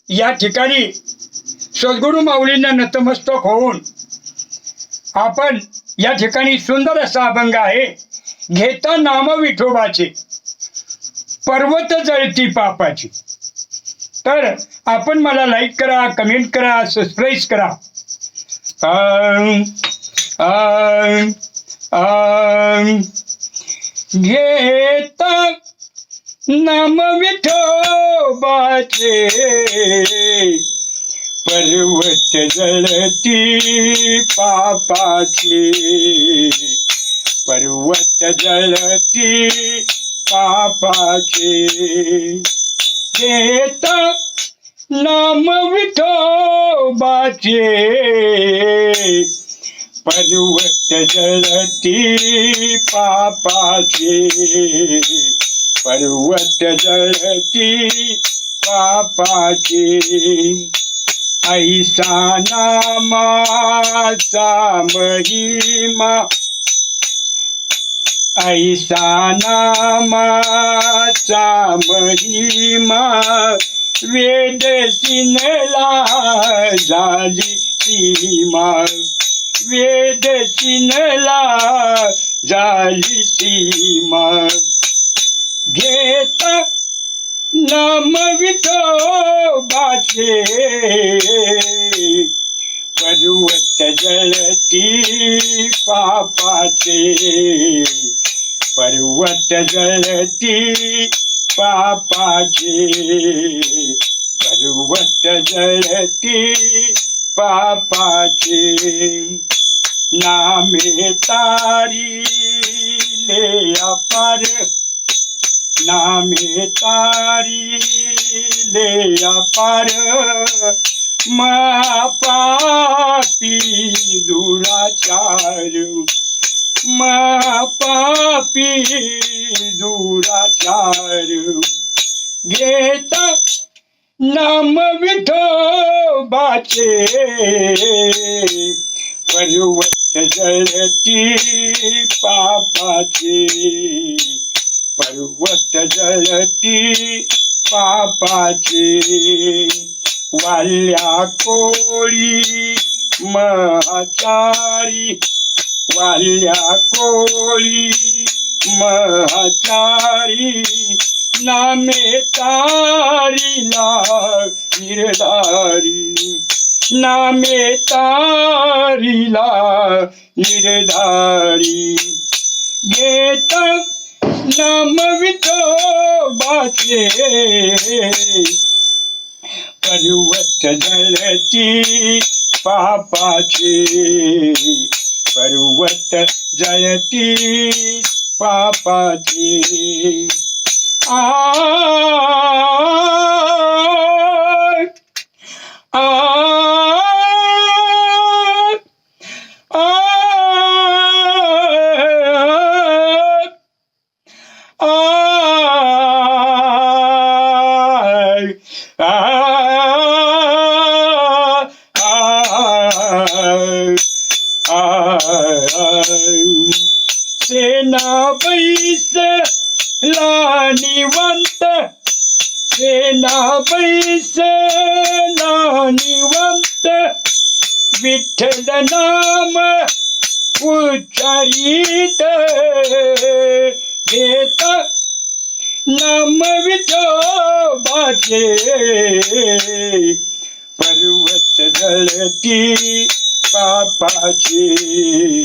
या ठिकाणी सद्गुरू माऊलींना नतमस्तक होऊन आपण या ठिकाणी सुंदर असा अभंग आहे. घेता नाम विठोबाचे पर्वत जळती पापाची. तर आपण मला लाईक करा, कमेंट करा, सबस्क्राईब करा. घेता नाम विठोबाचे पर्वत जळती पापाची. पर्वत जळती पापाची. घेता नाम विठोबाचे पर्वत जळती पापाची. पर्वत जळती पापाची. ऐसा नामाचा महिमा, ऐसा नामाचा महिमा वेद सिनला झाली सीमा. वेद सिनला झाली सीमा. घेता नाम विठोबाचे पर्वत जळती पापाचे. पर्वत जळती पापाचे. पर्वत जळती पापाचे. नामे तारिले अपार, नामे तारिले अपार. महापापी दुराचार, महापापी दुराचार. घेता नाम विठोबाचे पर्वत जळती पापाचे. पर्वत जळती पापाचे. वाल्या कोळी महाचारी, वाल्या कोळी महाचारी. नामे तारिला निर्धारी, नामे तारिला निर्धारी. घेता नाम विठोबाचे पर्वत जळती पापाचे. पर्वत जळती पापाचे. आ आ सेना बैसला निवांत, सेना बैसला निवांत. विठ्ठल नाम उच्चारित. घेता नाम विठोबाचे पर्वत जळती पापाची.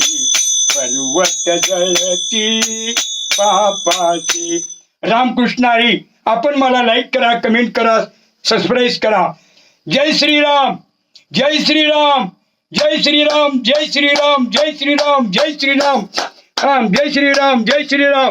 पर्वत जळती पापाची. रामकृष्ण हरी. आपण मला लाईक करा, कमेंट करा, सबस्क्राईब करा. जय श्रीराम, जय श्रीराम, जय श्रीराम, जय श्रीराम, जय श्रीराम, जय श्रीराम. जय श्रीराम, जय श्रीराम.